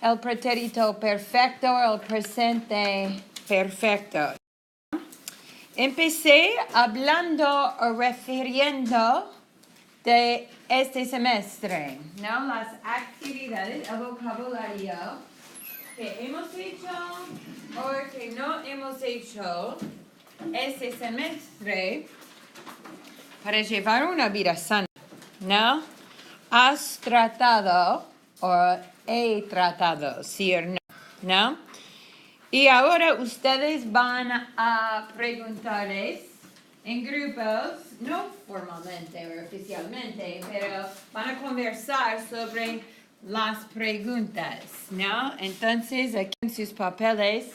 el pretérito perfecto, el presente perfecto. Empecé hablando o refiriendo de este semestre, ¿no? Las actividades, el vocabulario que hemos hecho o que no hemos hecho este semestre para llevar una vida sana, ¿no? Has tratado o he tratado, sí o no, ¿no? Y ahora ustedes van a preguntarles en grupos, no formalmente o oficialmente, pero van a conversar sobre las preguntas, ¿no? Entonces, aquí en sus papeles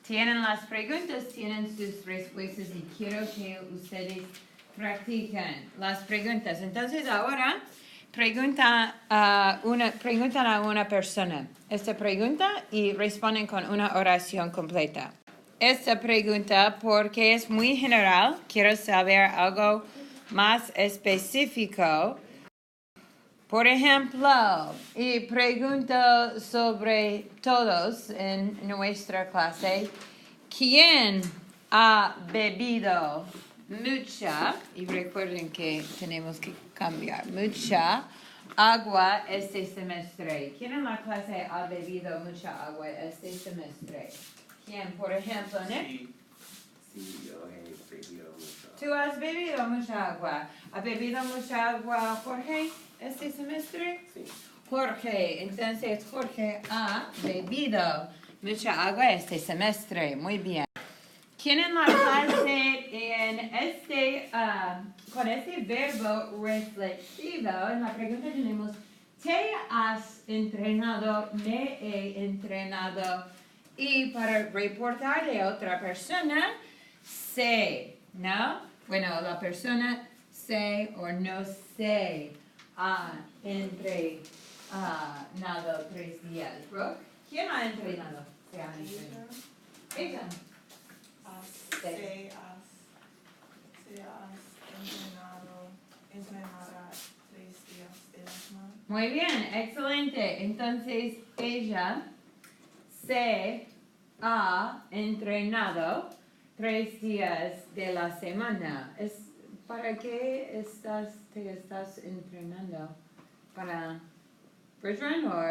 tienen las preguntas, tienen sus respuestas y quiero que ustedes practiquen las preguntas. Entonces, ahora preguntan a una persona esta pregunta y responden con una oración completa. Esta pregunta, porque es muy general, quiero saber algo más específico. Por ejemplo, y pregunto sobre todos en nuestra clase, ¿quién ha bebido mucha, y recuerden que tenemos que cambiar, mucha agua este semestre? ¿Quién en la clase ha bebido mucha agua este semestre? ¿Quién, por ejemplo, Nick? Sí, yo he bebido mucho. ¿Tú has bebido mucha agua? ¿Ha bebido mucha agua Jorge este semestre? Sí. Jorge, entonces Jorge ha bebido mucha agua este semestre. Muy bien. ¿Quién en la clase con este verbo reflexivo, en la pregunta tenemos, ¿te has entrenado? Me he entrenado. Y para reportarle a otra persona, sé, ¿no? Bueno, la persona sé o no sé ha entrenado 3 días. Brooke, ¿quién ha entrenado? Se ha entrenado. Ella. Entrenará 3 días de la semana. Muy bien, excelente. Entonces, ella se ha entrenado 3 días de la semana. ¿Para qué te estás entrenando? ¿Para Bridgman o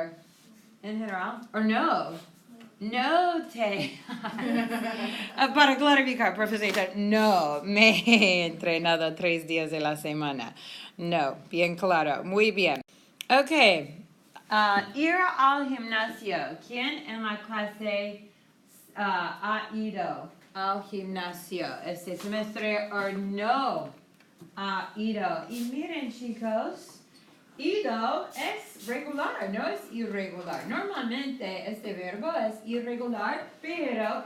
en general? ¿O no? No te... Para clarificar, profesor, no me he entrenado 3 días de la semana. No, bien claro, muy bien. Ok, ir al gimnasio. ¿Quién en la clase ha ido al gimnasio este semestre o no ha ido? Y miren, chicos, ido es regular, no es irregular. Normalmente este verbo es irregular, pero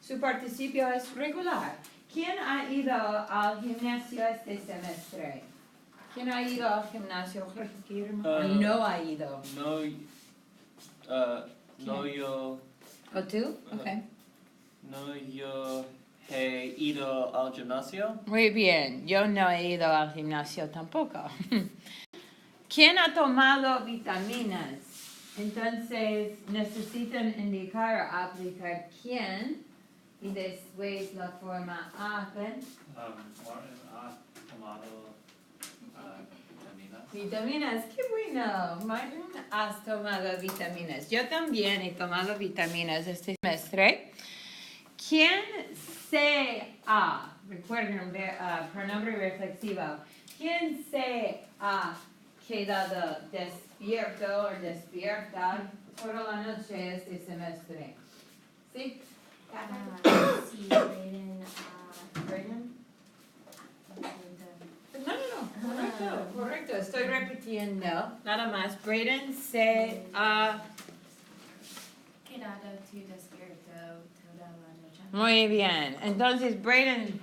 su participio es regular. ¿Quién ha ido al gimnasio este semestre? ¿Quién ha ido al gimnasio? No ha ido. No yo. ¿O tú? Okay. No yo he ido al gimnasio. Muy bien, yo no he ido al gimnasio tampoco. ¿Quién ha tomado vitaminas? Entonces necesitan indicar o aplicar quién y después la forma hacen. Martin ha tomado vitaminas. Vitaminas, qué bueno. Martin, has tomado vitaminas. Yo también he tomado vitaminas este semestre. ¿Quién se ha? Recuerden, pronombre reflexivo. ¿Quién se ha quedado despierto o despierta toda la noche este semestre? ¿Sí? Sí, Braden. No. Correcto. Estoy repitiendo. Nada más. Braden se ha... Quedado tú despierto toda la noche. Muy bien. Entonces, Braden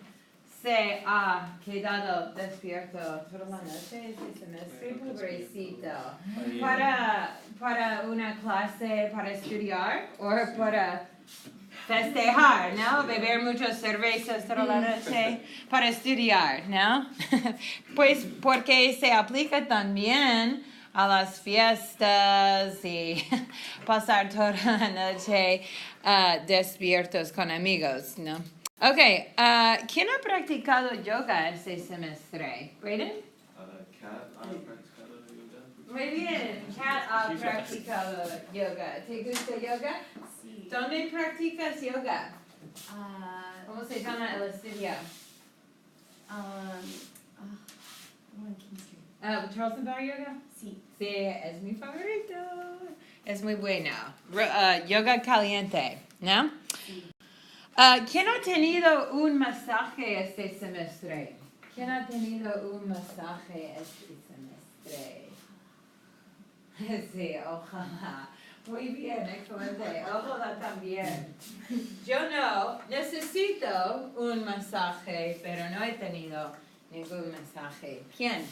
se ha quedado despierto toda la noche este semestre, pobrecito. Para una clase, para estudiar o para festejar, ¿no? Beber muchas cervezas toda la noche para estudiar, ¿no? Pues porque se aplica también a las fiestas y pasar toda la noche despiertos con amigos, ¿no? Ok, ¿quién ha practicado yoga este semestre? ¿Braden? Cat ha practicado yoga. Muy bien, Kat ha practicado yoga. ¿Te gusta yoga? Sí. ¿Dónde practicas yoga? ¿Cómo se llama el estudio? ¿Charleston Bar Yoga? Sí. Sí, es mi favorito. Es muy bueno. Yoga caliente, ¿no? Sí. ¿Quién ha tenido un masaje este semestre? ¿Quién ha tenido un masaje este semestre? Sí, ojalá. Muy bien, excelente. Ojalá también. Yo no necesito un masaje, pero no he tenido ningún masaje. ¿Quién?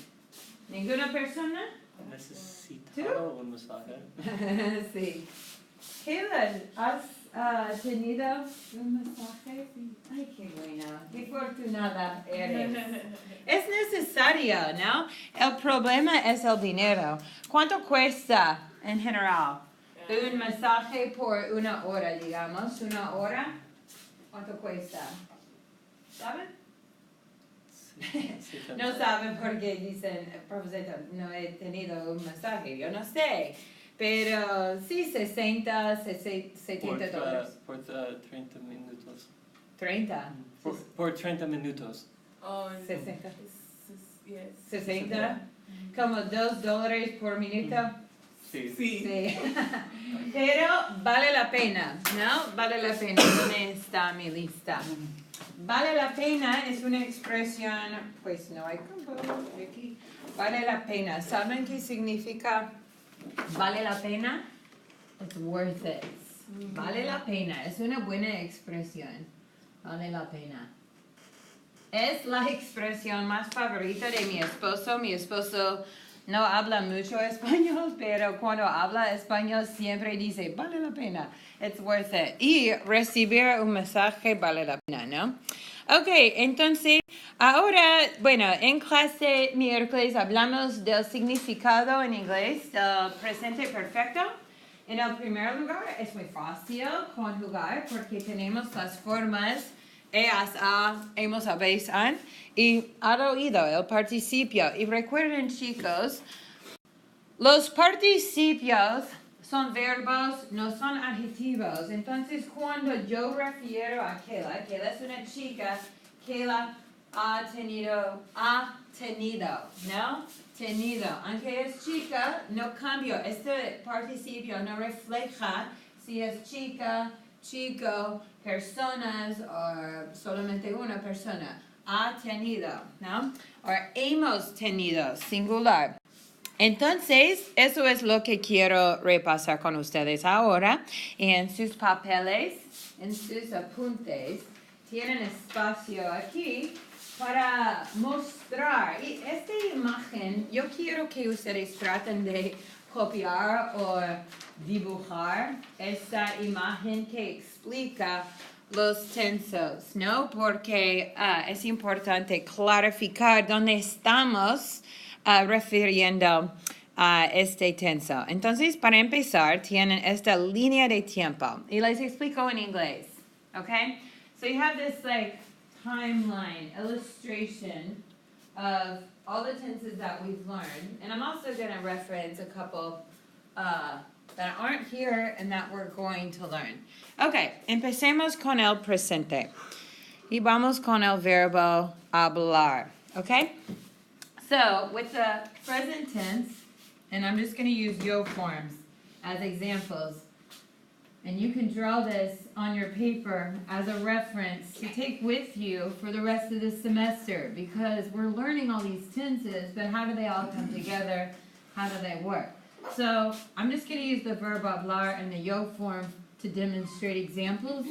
¿Ninguna persona? Necesitado un masaje. Sí. Kayla, ¿has tenido un masaje? Ay, qué buena, qué afortunada eres. Es necesario, ¿no? El problema es el dinero. ¿Cuánto cuesta en general? Un masaje por una hora, digamos, una hora. ¿Cuánto cuesta? ¿Saben? Sí, No saben porque dicen, profesor, no he tenido un masaje, yo no sé. Pero sí, 60, 70 dólares. Por 30 minutos. 30. Por 30 minutos. Oh, 60. yes. 60. Como $2 por minuto. Sí. Sí. Pero vale la pena, ¿no? Vale la pena. ¿Dónde está mi lista? Vale la pena es una expresión, pues no hay campo aquí. Vale la pena. ¿Saben qué significa vale la pena? It's worth it. Vale la pena. Es una buena expresión. Vale la pena. Es la expresión más favorita de mi esposo. Mi esposo no habla mucho español, pero cuando habla español siempre dice, vale la pena, it's worth it. Y recibir un mensaje vale la pena, ¿no? Ok, entonces, ahora, bueno, en clase miércoles hablamos del significado en inglés del presente perfecto. En el primer lugar, es muy fácil conjugar porque tenemos las formas EAS, A, hemos, habéis, han, y ha oído el participio. Y recuerden, chicos, los participios son verbos, no son adjetivos. Entonces, cuando yo refiero a Kayla, Kayla es una chica, Kayla ha tenido, ¿no? Tenido. Aunque es chica, no cambio. Este participio no refleja si es chica, chico, personas o solamente una persona. Ha tenido, ¿no? O hemos tenido, singular. Entonces, eso es lo que quiero repasar con ustedes ahora. En sus papeles, en sus apuntes, tienen espacio aquí para mostrar. Y esta imagen, yo quiero que ustedes traten de copiar o dibujar esta imagen que explica los tensos, ¿no? Porque es importante clarificar dónde estamos refiriendo a este tenso. Entonces, para empezar, tienen esta línea de tiempo. Y les explico en inglés, okay? So you have this like timeline, illustration of all the tenses that we've learned. And I'm also going to reference a couple that aren't here and that we're going to learn. Okay, empecemos con el presente. Y vamos con el verbo hablar, okay? So, with the present tense, and I'm just going to use yo forms as examples. And you can draw this on your paper as a reference to take with you for the rest of the semester, because we're learning all these tenses, but how do they all come together? How do they work? So I'm just going to use the verb hablar and the yo form to demonstrate examples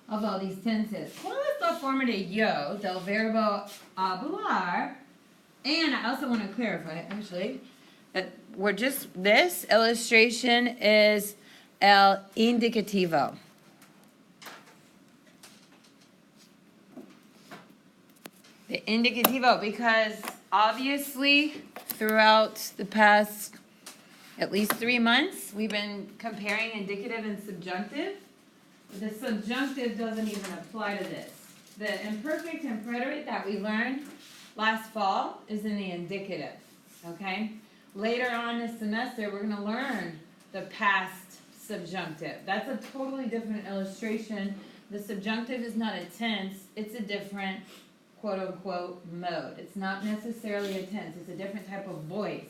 of all these tenses. ¿Cuál es la forma de yo del verbo hablar? And I also want to clarify, actually, that this illustration is el indicativo. The indicativo, because obviously throughout the past at least 3 months, we've been comparing indicative and subjunctive. The subjunctive doesn't even apply to this. The imperfect and preterite that we learned last fall is in the indicative, okay? Later on this semester, we're going to learn the past subjunctive. That's a totally different illustration. The subjunctive is not a tense, it's a different quote-unquote mode. It's not necessarily a tense, it's a different type of voice.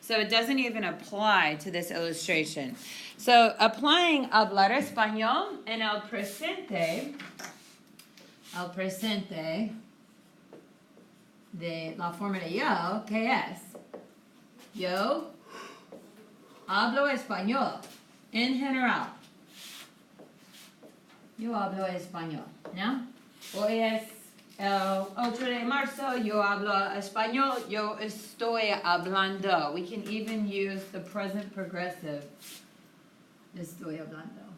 So it doesn't even apply to this illustration. So applying hablar español en el presente de la forma de yo, ¿qué es? Yo hablo español en general. Yo hablo español, ¿no? Hoy es el 8 de marzo, yo hablo español, yo estoy hablando. We can even use the present progressive. Estoy hablando.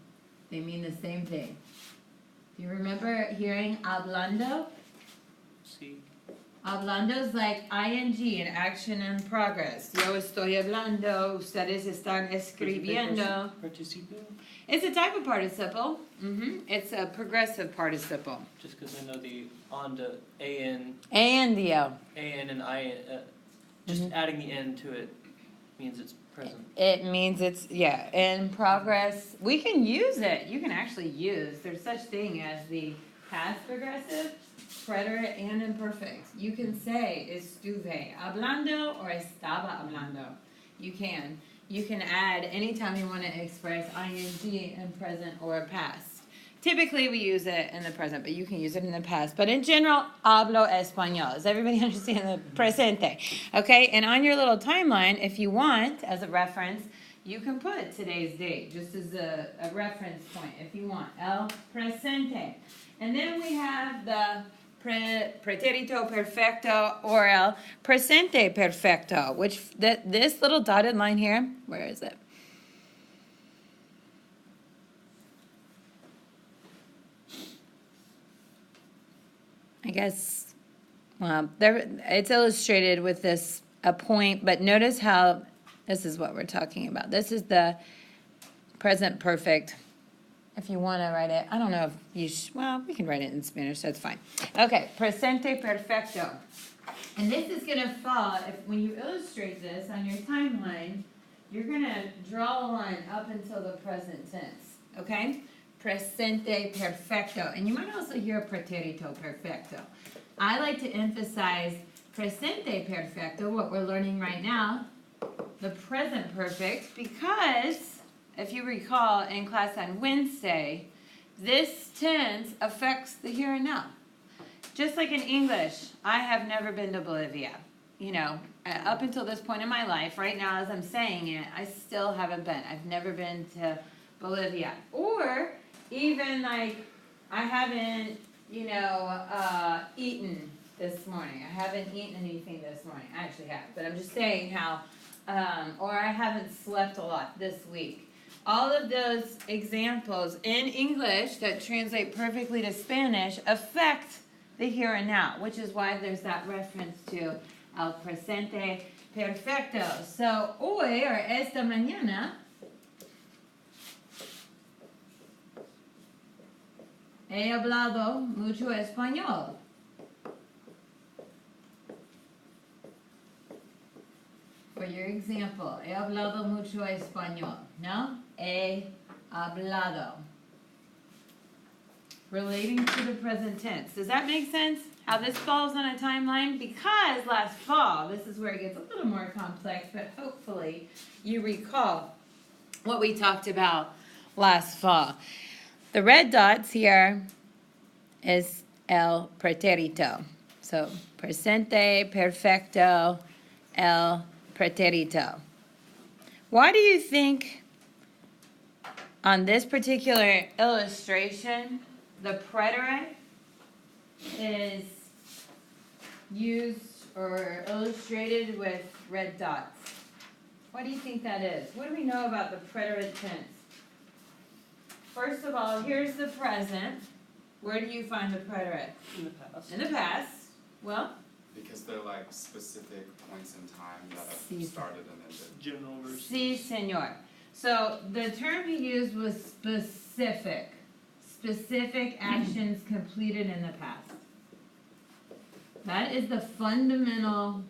They mean the same thing. Do you remember hearing hablando? Sí. Hablando is like ing in action and progress. Yo estoy hablando, ustedes están escribiendo. Participio? It's a type of participle. It's a progressive participle. Just because I know the on to an, And the an and I, just adding the n to it means it's present. It means it's, yeah, in progress. We can use it. You can actually use, there's such thing as the past progressive, preterite, and imperfect. You can say estuve hablando or estaba hablando. You can. You can add anytime you want to express ing in present or past. Typically we use it in the present, but you can use it in the past. But in general, hablo español. Does everybody understand the presente? Okay, and on your little timeline, if you want, as a reference, you can put today's date, just as a reference point, if you want. El presente. And then we have the pretérito perfecto or el presente perfecto, which this little dotted line here, where is it? I guess, well, there, it's illustrated with this, a point, but notice how, this is what we're talking about. This is the present perfect. If you want to write it, I don't know if you well, we can write it in Spanish, that's fine. Okay, presente perfecto. And this is going to fall, when you illustrate this on your timeline, you're going to draw a line up until the present tense, okay? Presente perfecto. And you might also hear pretérito perfecto. I like to emphasize presente perfecto, what we're learning right now, the present perfect, because if you recall in class on Wednesday, this tense affects the here and now. Just like in English, I have never been to Bolivia. You know, up until this point in my life, right now as I'm saying it, I still haven't been. I've never been to Bolivia. Or even like, I haven't, you know, eaten this morning. I haven't eaten anything this morning. I actually have, but I'm just saying how, or I haven't slept a lot this week. All of those examples in English that translate perfectly to Spanish affect the here and now, which is why there's that reference to el presente perfecto. So, hoy or esta mañana, he hablado mucho español. For your example, he hablado mucho español, no? He hablado. Relating to the present tense. Does that make sense? How this falls on a timeline? Because last fall, this is where it gets a little more complex, but hopefully you recall what we talked about last fall. The red dots here is el pretérito. So, presente, perfecto, el pretérito. Why do you think on this particular illustration, the preterite is used or illustrated with red dots? Why do you think that is? What do we know about the preterite tense? First of all, here's the present. Where do you find the preterite? In the past. In the past. Well, Because they're like specific points in time that have Sí. started and ended. General versus. Sí, señor. So the term he used was specific. Specific actions completed in the past. That is the fundamental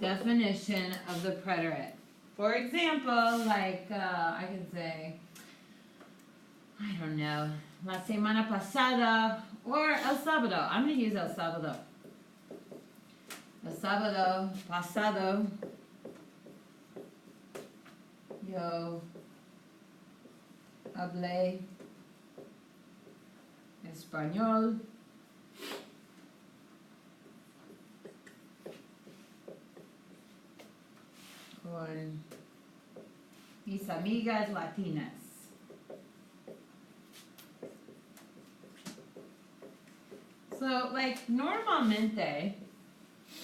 definition of the preterite. For example, like I can say, I don't know, la semana pasada or el sábado. I'm going to use el sábado. El sábado pasado, yo hablé español con mis amigas latinas. So, like, normalmente,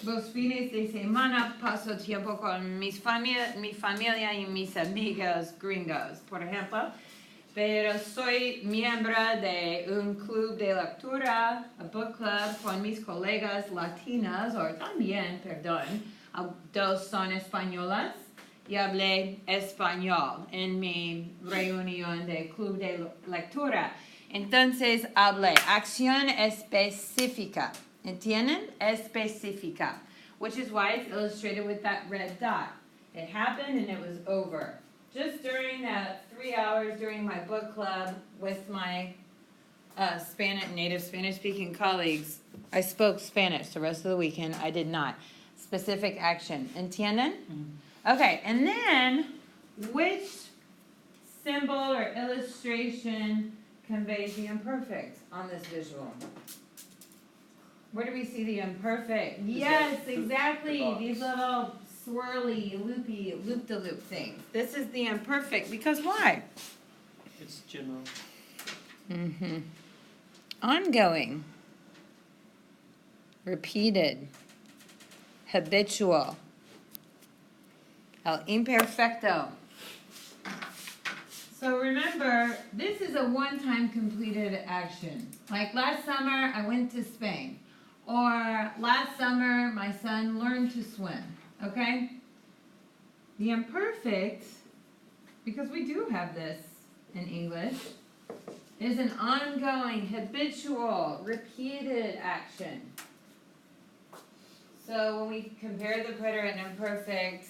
los fines de semana paso tiempo con mi familia y mis amigos gringos, por ejemplo. Pero soy miembro de un club de lectura, a book club, con mis colegas latinas, o también, perdón, dos son españolas, y hablé español en mi reunión de club de lectura. Entonces hablé acción específica, ¿entienden? Específica, which is why it's illustrated with that red dot. It happened and it was over. Just during that 3 hours during my book club with my native Spanish-speaking colleagues, I spoke Spanish. The rest of the weekend, I did not. Specific action. ¿Entienden? Mm-hmm. Okay, and then which symbol or illustration conveys the imperfect on this visual? Where do we see the imperfect? Yes, exactly. These little swirly, loopy, loop-de-loop things. This is the imperfect because why? It's general. Mm-hmm. Ongoing. Repeated. Habitual. El imperfecto. So remember, this is a one-time completed action. Like last summer, I went to Spain. Or last summer, my son learned to swim. Okay? The imperfect, because we do have this in English, is an ongoing, habitual, repeated action. So when we compare the preterite and imperfect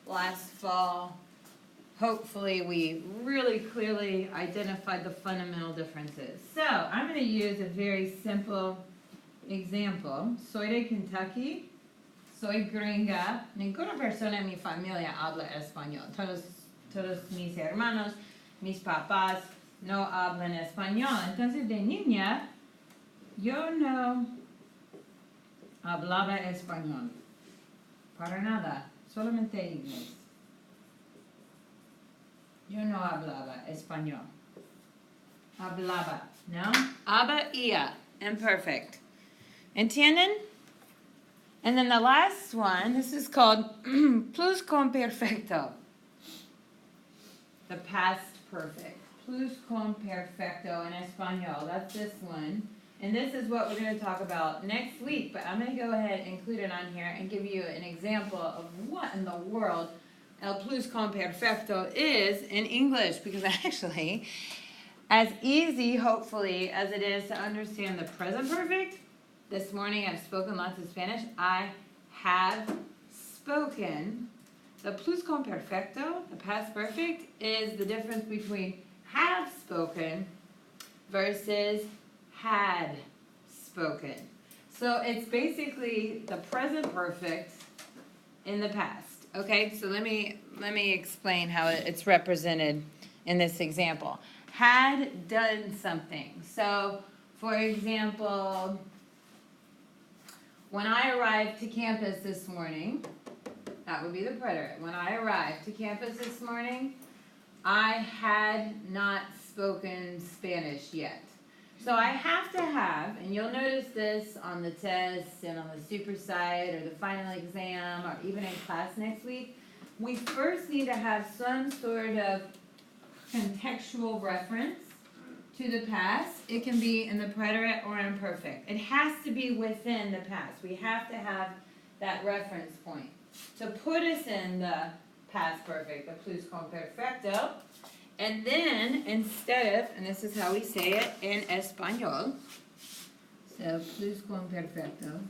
last fall, hopefully we really clearly identified the fundamental differences. So I'm going to use a very simple example. Soy de Kentucky. Soy gringa. Ninguna persona en mi familia habla español. Todos mis hermanos, mis papás no hablan español. Entonces de niña, yo no hablaba español. Para nada. Solamente inglés. Yo no hablaba español. Hablaba, ¿no? Había, imperfect. ¿Entienden? And then the last one, this is called pluscuamperfecto. The past perfect. Pluscuamperfecto in español. That's this one. And this is what we're going to talk about next week. But I'm going to go ahead and include it on here and give you an example of what in the world el pluscuamperfecto is in English. Because actually, as easy, hopefully, as it is to understand the present perfect, this morning I've spoken lots of Spanish. I have spoken. The pluscuamperfecto, the past perfect, is the difference between have spoken versus had spoken. So it's basically the present perfect in the past. Okay, so let me explain how it's represented in this example. Had done something. So, for example, when I arrived to campus this morning, that would be the preterite. When I arrived to campus this morning, I had not spoken Spanish yet. So I have to have, and you'll notice this on the test and on the super site or the final exam or even in class next week, we first need to have some sort of contextual reference to the past. It can be in the preterite or imperfect. It has to be within the past. We have to have that reference point, to put us in the past perfect, the pluscuamperfecto. And then, instead of, and this is how we say it in Espanol, so pluscuamperfecto.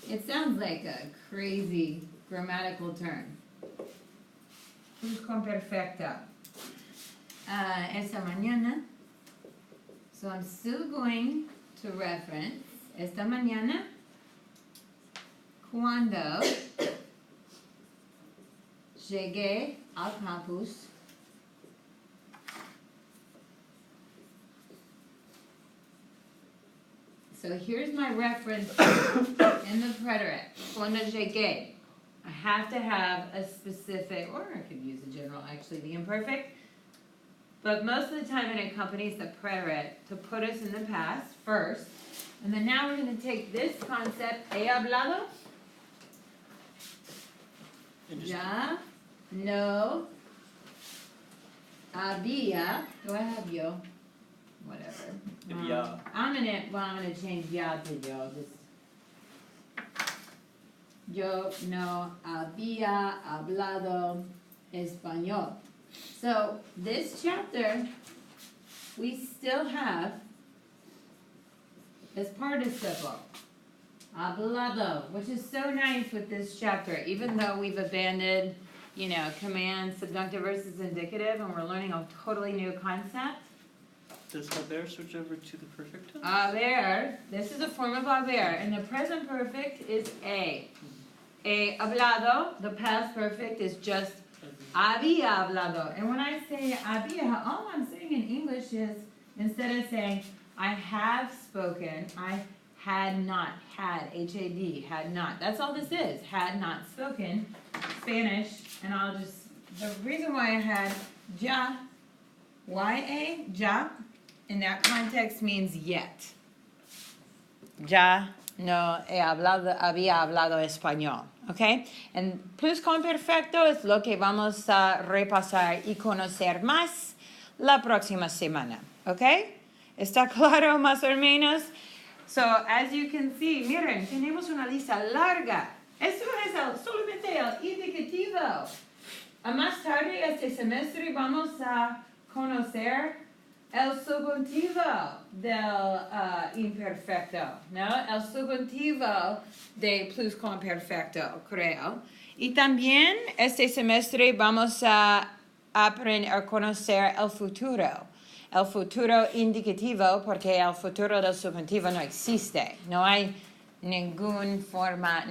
It sounds like a crazy grammatical term. Pluscuamperfecto. Esta mañana. So I'm still going to reference esta mañana cuando llegué al campus. So here's my reference in the preterite. Cuando llegué. I have to have a specific, or I could use a general, actually, the imperfect. But most of the time it accompanies the preterite to put us in the past first. And then now we're going to take this concept, he hablado. Ya no había. Do I have yo? Whatever. Ya. I'm gonna change ya to yo. Yo no había hablado español. So this chapter, we still have this participle, hablado, which is so nice with this chapter, even though we've abandoned, command, subjunctive versus indicative, and we're learning a totally new concept. Does haber switch over to the perfect tense? Haber, this is a form of haber, and the present perfect is a. A hablado, the past perfect is just había hablado. And when I say había, all I'm saying in English is, instead of saying I have spoken, I had not, had, had not. That's all this is, had not spoken, Spanish, and the reason why I had ya, ya, ya, in that context means yet. Ya no había hablado español, ¿ok? And pluscuamperfecto es lo que vamos a repasar y conocer más la próxima semana, ¿ok? ¿Está claro más o menos? So, as you can see, miren, tenemos una lista larga. Esto es solamente el indicativo. A más tarde este semestre vamos a conocer el subjuntivo del imperfecto, ¿no? El subjuntivo de pluscuamperfecto, creo. Y también este semestre vamos a aprender a conocer el futuro indicativo, porque el futuro del subjuntivo no existe. No hay ninguna forma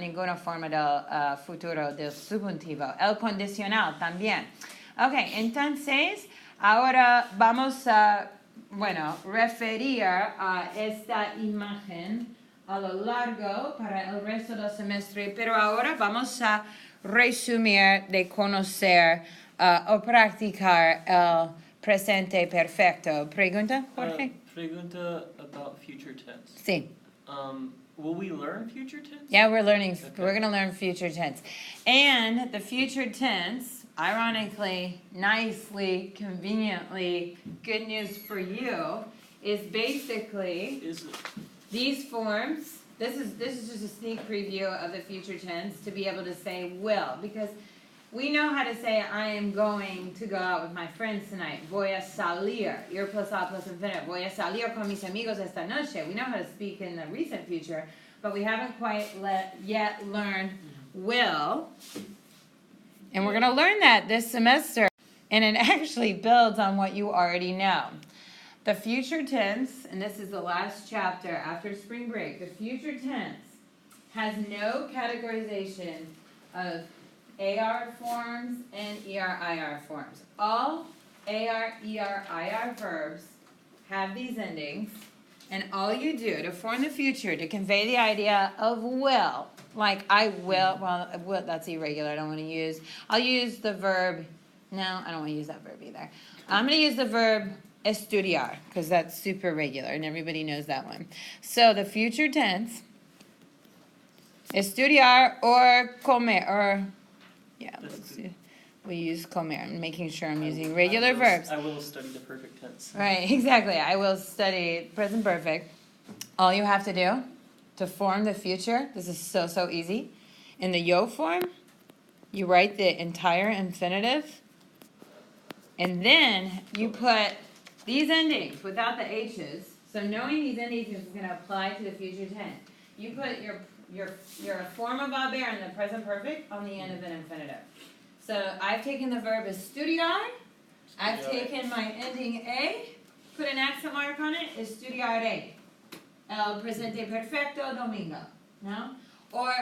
del futuro del subjuntivo. El condicional también. Ok, entonces ahora vamos a, referir a esta imagen a lo largo para el resto del semestre, pero ahora vamos a resumir de conocer o practicar el presente perfecto. ¿Pregunta, Jorge? Pregunta about future tense. Sí. Will we learn future tense? Yeah, we're learning. Okay. We're going to learn future tense. And the future tense, ironically, nicely, conveniently, good news for you, is basically these forms. This is just a sneak preview of the future tense to be able to say will, because we know how to say I am going to go out with my friends tonight. Voy a salir. Ir plus a plus infinite. Voy a salir con mis amigos esta noche. We know how to speak in the recent future, but we haven't quite yet learned will. And we're going to learn that this semester. And it actually builds on what you already know. The future tense, and this is the last chapter after spring break, the future tense has no categorization of AR forms and ER-IR forms. All AR, ER, IR verbs have these endings, and all you do to form the future, to convey the idea of will, like I will, will, that's irregular, I don't want to use. I'll use the verb, no, I don't want to use that verb either. I'm going to use the verb estudiar, because that's super regular, and everybody knows that one. So the future tense, estudiar or comer, or yeah, we use comer. I'm making sure I'm using regular verbs. I will study the perfect tense. Right, exactly. I will study present perfect. All you have to do to form the future, this is so easy. In the yo form, you write the entire infinitive, and then you put these endings without the H's. So knowing these endings is going to apply to the future tense. You put your form of haber in the present perfect on the end of an infinitive. So I've taken the verb estudiar. I've taken my ending A, put an accent mark on it, estudiaré. El presente perfecto domingo. No? Or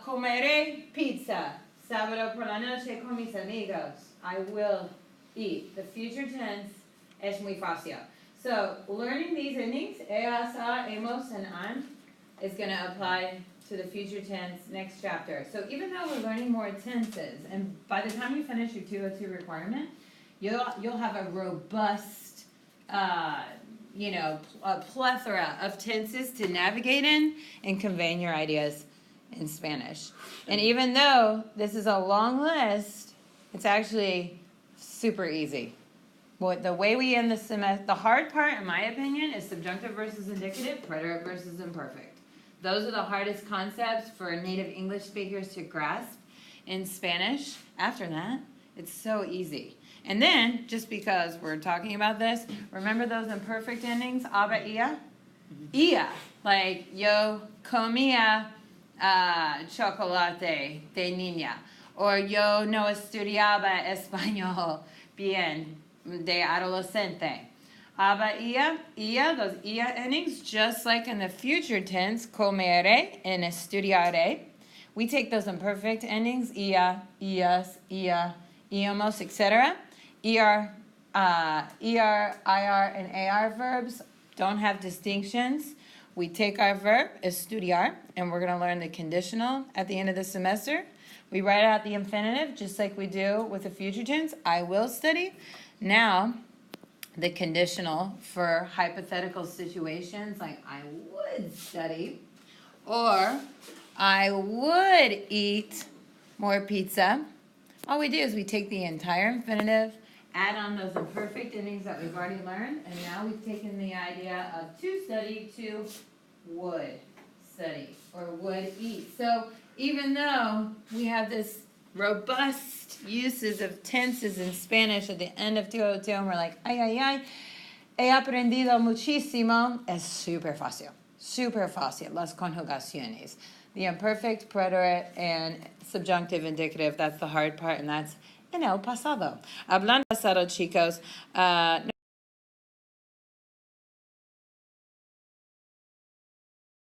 comeré pizza. Sábado por la noche con mis amigos. I will eat. The future tense es muy fácil. So learning these endings, ella, sa, hemos, and an, is going to apply to the future tense next chapter. So even though we're learning more tenses, and by the time you finish your 202 requirement, you'll have a robust, a plethora of tenses to navigate in and conveying your ideas in Spanish. And even though this is a long list, it's actually super easy. The way we end the semester, the hard part, in my opinion, is subjunctive versus indicative, preterite versus imperfect. Those are the hardest concepts for native English speakers to grasp in Spanish. After that, it's so easy. And then, just because we're talking about this, remember those imperfect endings, aba, ia? Ia, like yo comía chocolate de niña, or yo no estudiaba español bien de adolescente. Aba, ia, those ia endings, just like in the future tense, comere and estudiare, we take those imperfect endings, ia, ias, ia, iamos, etc. ER, IR, and AR verbs don't have distinctions. We take our verb, estudiar, and we're going to learn the conditional at the end of the semester. We write out the infinitive, just like we do with the future tense, I will study. Now, the conditional for hypothetical situations, like I would study, or I would eat more pizza. All we do is we take the entire infinitive, add on those imperfect endings that we've already learned, and now we've taken the idea of to study to would study or would eat. So even though we have this robust uses of tenses in Spanish at the end of 202, and we're like, ay, he aprendido muchísimo, es súper fácil, las conjugaciones. The imperfect, preterite, and subjunctive indicative, that's the hard part, and that's en el pasado. Hablando pasado, chicos,